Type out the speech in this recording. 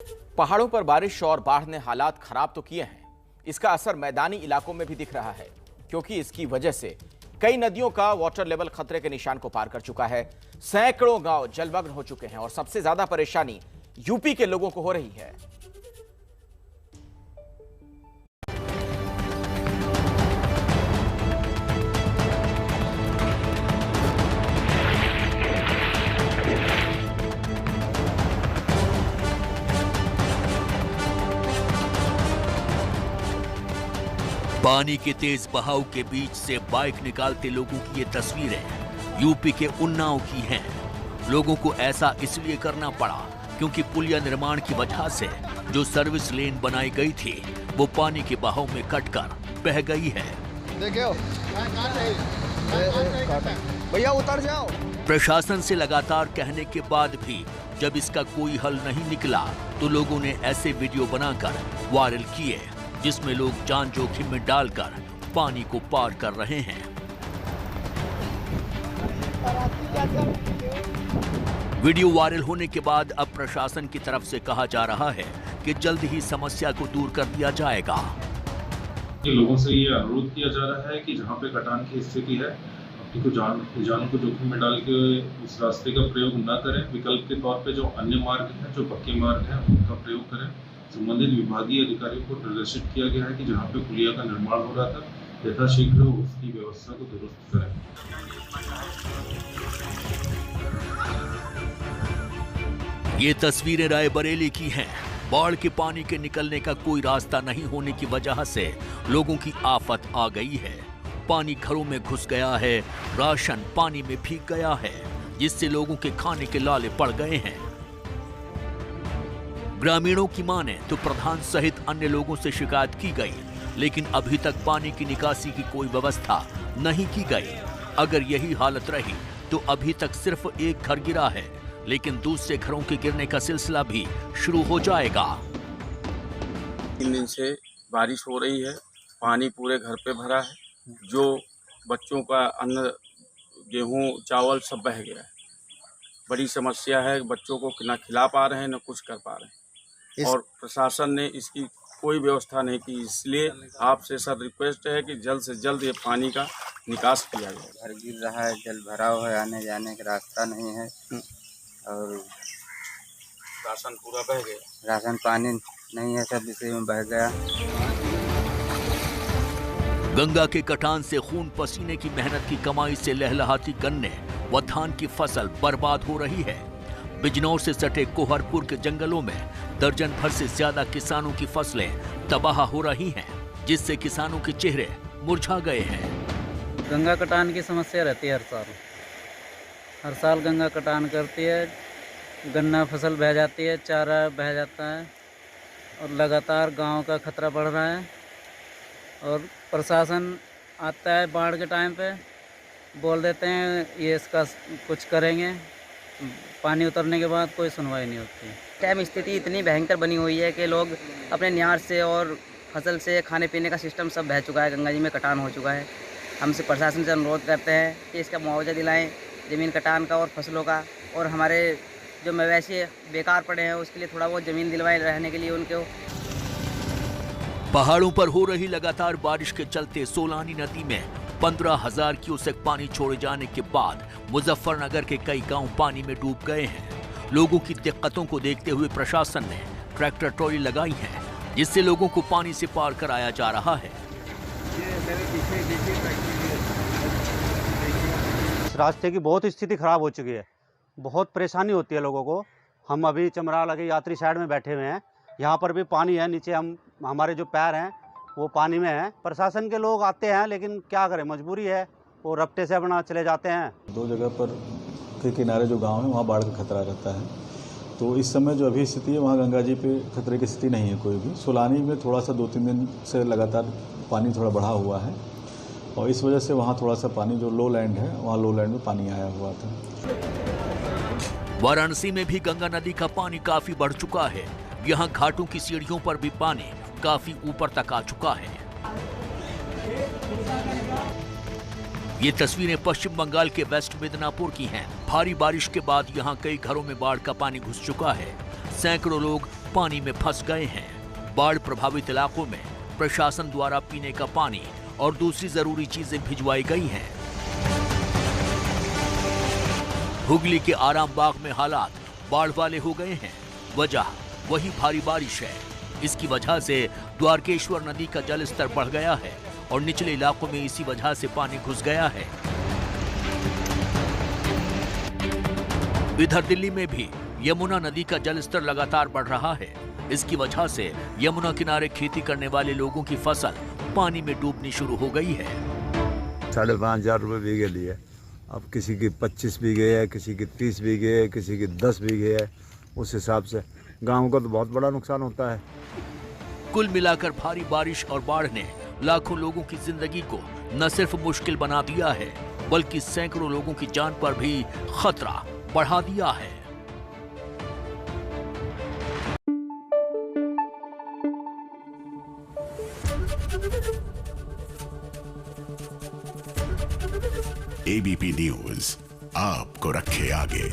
पहाड़ों पर बारिश और बाढ़ ने हालात खराब तो किए हैं। इसका असर मैदानी इलाकों में भी दिख रहा है, क्योंकि इसकी वजह से कई नदियों का वाटर लेवल खतरे के निशान को पार कर चुका है। सैकड़ों गांव जलमग्न हो चुके हैं और सबसे ज्यादा परेशानी यूपी के लोगों को हो रही है। पानी के तेज बहाव के बीच से बाइक निकालते लोगों की ये तस्वीरें यूपी के उन्नाव की हैं। लोगों को ऐसा इसलिए करना पड़ा क्योंकि पुलिया निर्माण की वजह से जो सर्विस लेन बनाई गई थी वो पानी के बहाव में कटकर बह गई है। भैया उतर जाओ। प्रशासन से लगातार कहने के बाद भी जब इसका कोई हल नहीं निकला तो लोगों ने ऐसे वीडियो बनाकर वायरल किए जिसमें लोग जान जोखिम में डालकर पानी को पार कर रहे हैं। वीडियो वायरल होने के बाद अब प्रशासन की तरफ से कहा जा रहा है कि जल्द ही समस्या को दूर कर दिया जाएगा। लोगों से ये अनुरोध किया जा रहा है कि जहां पे कटान की स्थिति है अपनी को जान को जोखिम में डाल के उस रास्ते का प्रयोग न करें। विकल्प के तौर पे जो अन्य मार्ग हैं, जो पक्के मार्ग हैं, उनका प्रयोग करें। संबंधित विभागीय अधिकारियों को निर्देशित किया गया है कि जहां पे पुलिया का निर्माण हो रहा था यथाशीघ्र उसकी व्यवस्था को दुरुस्त करें। ये तस्वीरें रायबरेली की हैं। बाढ़ के पानी के निकलने का कोई रास्ता नहीं होने की वजह से लोगों की आफत आ गई है। पानी घरों में घुस गया है, राशन पानी में भीग गया है, जिससे लोगों के खाने के लाले पड़ गए हैं। ग्रामीणों की माने तो प्रधान सहित अन्य लोगों से शिकायत की गई, लेकिन अभी तक पानी की निकासी की कोई व्यवस्था नहीं की गई। अगर यही हालत रही तो अभी तक सिर्फ एक घर गिरा है, लेकिन दूसरे घरों के गिरने का सिलसिला भी शुरू हो जाएगा। 3 दिन से बारिश हो रही है, पानी पूरे घर पे भरा है। जो बच्चों का अन्न, गेहूं, चावल सब बह गया है। बड़ी समस्या है, बच्चों को ना खिला पा रहे हैं, ना कुछ कर पा रहे हैं। और प्रशासन ने इसकी कोई व्यवस्था नहीं की। इसलिए आपसे सर रिक्वेस्ट है कि जल्द से जल्द ये पानी का निकास किया जाए। घर गिर रहा है, जल भराव है, आने जाने का रास्ता नहीं है और राशन पूरा बह गया। राशन पानी नहीं है, सब इसी में बह गया। गंगा के कटान से खून पसीने की मेहनत की कमाई से लहलहाती गन्ने व धान की फसल बर्बाद हो रही है। बिजनौर से सटे कोहरपुर के जंगलों में दर्जन भर से ज्यादा किसानों की फसलें तबाह हो रही हैं, जिससे किसानों के चेहरे मुरझा गए हैं। गंगा कटान की समस्या रहती है हर साल गंगा कटान करती है। गन्ना फसल बह जाती है, चारा बह जाता है और लगातार गांव का खतरा बढ़ रहा है। और प्रशासन आता है बाढ़ के टाइम पे, बोल देते हैं ये इसका कुछ करेंगे, पानी उतरने के बाद कोई सुनवाई नहीं होती। टाइम स्थिति इतनी भयंकर बनी हुई है कि लोग अपने निहार से और फसल से खाने पीने का सिस्टम सब बह चुका है, गंगा जी में कटान हो चुका है। हमसे प्रशासन से अनुरोध करते हैं कि इसका मुआवजा दिलाएं, ज़मीन कटान का और फसलों का, और हमारे जो मवेशी बेकार पड़े हैं उसके लिए थोड़ा बहुत ज़मीन दिलवाएं रहने के लिए उनको। पहाड़ों पर हो रही लगातार बारिश के चलते सोलानी नदी में 15,000 क्यूसेक पानी छोड़े जाने के बाद मुजफ्फरनगर के कई गांव पानी में डूब गए हैं। लोगों की दिक्कतों को देखते हुए प्रशासन ने ट्रैक्टर ट्रॉली लगाई है, जिससे लोगों को पानी से पार कराया जा रहा है। रास्ते की बहुत स्थिति खराब हो चुकी है, बहुत परेशानी होती है लोगों को। हम अभी चमरा लगे यात्री साइड में बैठे हुए हैं, यहाँ पर भी पानी है, नीचे हमारे जो पैर हैं वो पानी में है। प्रशासन के लोग आते हैं, लेकिन क्या करें, मजबूरी है, वो रफ्ते से अपना चले जाते हैं। 2 जगह पर के किनारे जो गांव है वहाँ बाढ़ का खतरा रहता है। तो इस समय जो अभी स्थिति है वहाँ गंगा जी पे खतरे की स्थिति नहीं है कोई भी। सोलानी में थोड़ा सा 2-3 दिन से लगातार पानी थोड़ा बढ़ा हुआ है और इस वजह से वहाँ थोड़ा सा पानी जो लो लैंड है वहाँ लो लैंड में पानी आया हुआ था। वाराणसी में भी गंगा नदी का पानी काफी बढ़ चुका है। यहाँ घाटों की सीढ़ियों पर भी पानी काफी ऊपर तक आ चुका है। ये तस्वीरें पश्चिम बंगाल के वेस्ट मिदनापुर की हैं। भारी बारिश के बाद यहाँ कई घरों में बाढ़ का पानी घुस चुका है। सैकड़ों लोग पानी में फंस गए हैं। बाढ़ प्रभावित इलाकों में प्रशासन द्वारा पीने का पानी और दूसरी जरूरी चीजें भिजवाई गई हैं। हुगली के आरामबाग में हालात बाढ़ वाले हो गए हैं। वजह वही भारी बारिश है। इसकी वजह से द्वारकेश्वर नदी का जलस्तर बढ़ गया है और निचले इलाकों में इसी वजह से पानी घुस गया है। इधर दिल्ली में भी यमुना नदी का जलस्तर लगातार बढ़ रहा है। इसकी वजह से यमुना किनारे खेती करने वाले लोगों की फसल पानी में डूबनी शुरू हो गई है। 5,500 रुपये बीघे लिए। अब किसी की 25 बीघे है, किसी की 30 बीघे है, किसी की 10 बीघे है। उस हिसाब से गाँव का तो बहुत बड़ा नुकसान होता है। कुल मिलाकर भारी बारिश और बाढ़ ने लाखों लोगों की जिंदगी को न सिर्फ मुश्किल बना दिया है, बल्कि सैकड़ों लोगों की जान पर भी खतरा बढ़ा दिया है। एबीपी न्यूज आपको रखे आगे।